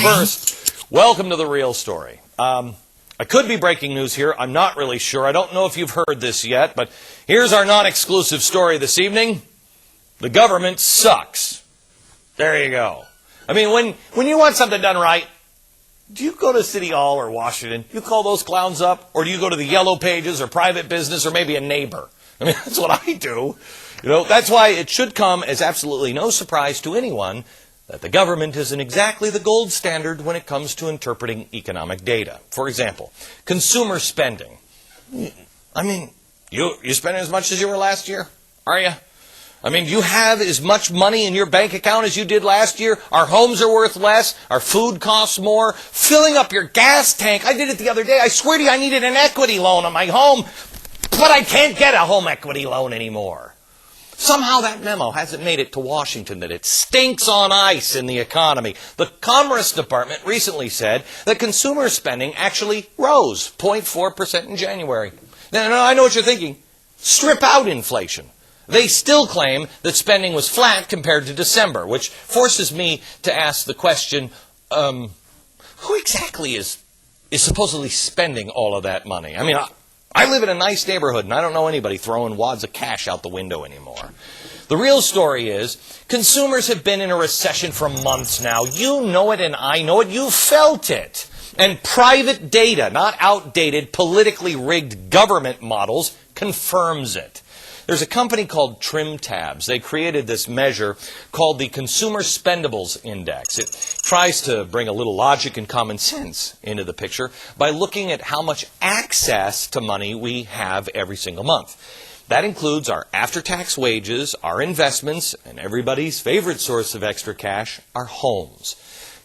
First, welcome to the real story. I could be breaking news here. I'm not really sure. I don't know if you've heard this yet, but here's our non-exclusive story this evening. The government sucks. There you go. I mean, when you want something done right, do you go to City Hall or Washington? You call those clowns up? Or do you go to the Yellow Pages or private business or maybe a neighbor? I mean, that's what I do. You know, that's why it should come as absolutely no surprise to anyone that the government isn't exactly the gold standard when it comes to interpreting economic data. For example, consumer spending. I mean, you spending as much as you were last year? Are you? I mean, do you have as much money in your bank account as you did last year? Our homes are worth less. Our food costs more. Filling up your gas tank. I did it the other day. I swear to you, I needed an equity loan on my home, but I can't get a home equity loan anymore. Somehow that memo hasn't made it to Washington that it stinks on ice in the economy. The Commerce Department recently said that consumer spending actually rose 0.4% in January. Now, I know what you're thinking. Strip out inflation. They still claim that spending was flat compared to December, which forces me to ask the question, who exactly is supposedly spending all of that money? I mean, I live in a nice neighborhood, and I don't know anybody throwing wads of cash out the window anymore. The real story is, consumers have been in a recession for months now. You know it, and I know it. You felt it. And private data, not outdated, politically rigged government models, confirms it. There's a company called Trim Tabs. They created this measure called the Consumer Spendables Index. It tries to bring a little logic and common sense into the picture by looking at how much access to money we have every single month. That includes our after-tax wages, our investments, and everybody's favorite source of extra cash, our homes.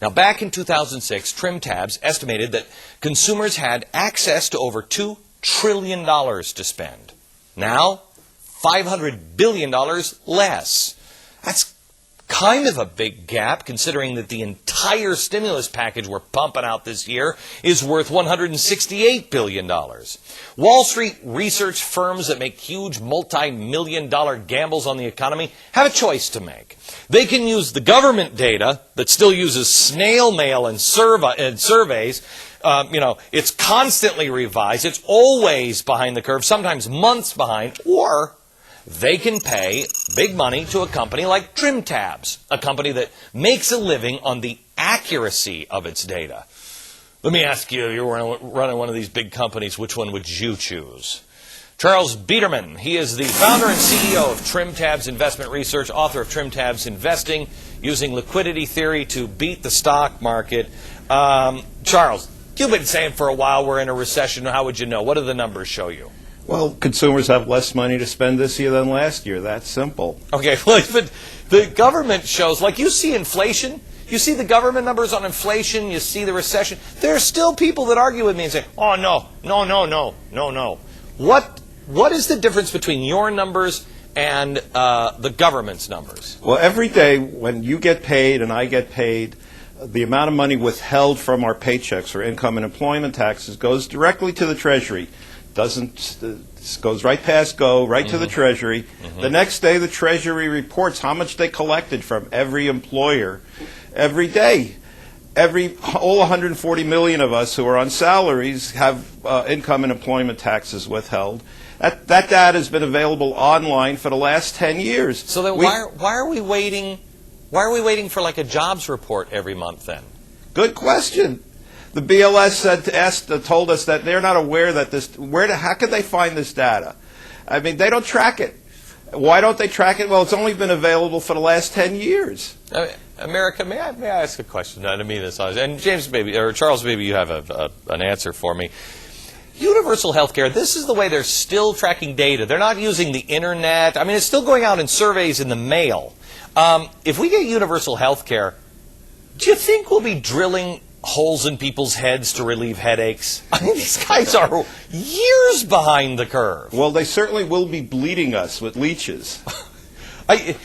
Now, back in 2006, Trim Tabs estimated that consumers had access to over $2 trillion to spend. Now, $500 billion less. That's kind of a big gap, considering that the entire stimulus package we're pumping out this year is worth $168 billion. Wall Street research firms that make huge multi-million-dollar gambles on the economy have a choice to make. They can use the government data that still uses snail mail and surveys. It's constantly revised. It's always behind the curve, sometimes months behind, or they can pay big money to a company like Trim Tabs, a company that makes a living on the accuracy of its data. Let me ask you, you're running one of these big companies, which one would you choose? Charles Biederman, he is the founder and CEO of Trim Tabs Investment Research, author of Trim Tabs Investing, using liquidity theory to beat the stock market. Charles, you've been saying for a while we're in a recession. How would you know? What do the numbers show you? Well, consumers have less money to spend this year than last year. That's simple. Okay, well, but the government shows, like you see inflation, you see the government numbers on inflation, you see the recession. There are still people that argue with me and say, oh, no. What is the difference between your numbers and the government's numbers? Well, every day when you get paid and I get paid, the amount of money withheld from our paychecks or income and employment taxes goes directly to the Treasury. Goes right past right to the Treasury. The next day, the Treasury reports how much they collected from every employer every day. All 140 million of us who are on salaries have income and employment taxes withheld. That data has been available online for the last 10 years. So then why are we waiting? Why are we waiting for like a jobs report every month then? Good question. The BLS told us that they're not aware that how could they find this data? I mean, they don't track it. Why don't they track it? Well, it's only been available for the last 10 years. America, may I ask a question? I don't mean this, and James, maybe, or Charles, maybe you have an answer for me. Universal health care, this is the way they're still tracking data. They're not using the internet. I mean, it's still going out in surveys in the mail. If we get universal health care, do you think we'll be drilling holes in people's heads to relieve headaches? I mean, these guys are years behind the curve. Well, they certainly will be bleeding us with leeches. Let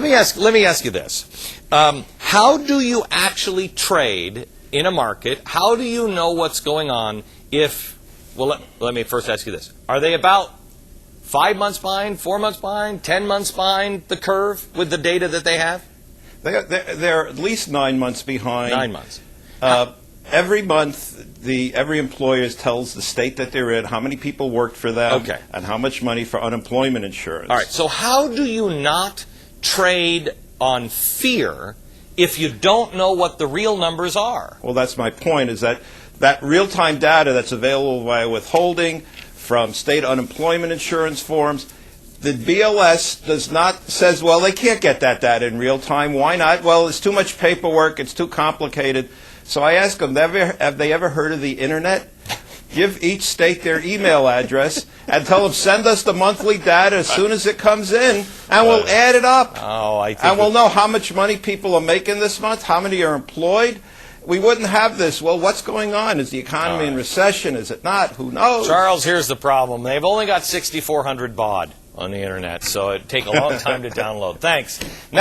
me ask you this. How do you actually trade in a market? How do you know what's going on let me first ask you this. Are they about 5 months behind, 4 months behind, 10 months behind the curve with the data that they have? They're at least 9 months behind. 9 months. Every month, every employer tells the state that they're in, how many people worked for them, Okay. and how much money for unemployment insurance. All right, so how do you not trade on fear if you don't know what the real numbers are? Well, that's my point, is that real-time data that's available via withholding from state unemployment insurance forms, the BLS says, well, they can't get that data in real time. Why not? Well, it's too much paperwork. It's too complicated. So I ask them, have they ever heard of the Internet? Give each state their email address and tell them, send us the monthly data as soon as it comes in, and we'll add it up. And we'll know how much money people are making this month, how many are employed. We wouldn't have this. Well, what's going on? Is the economy in recession? Is it not? Who knows? Charles, here's the problem. They've only got 6,400 baud on the Internet, so it'd take a long time to download. Thanks. Now,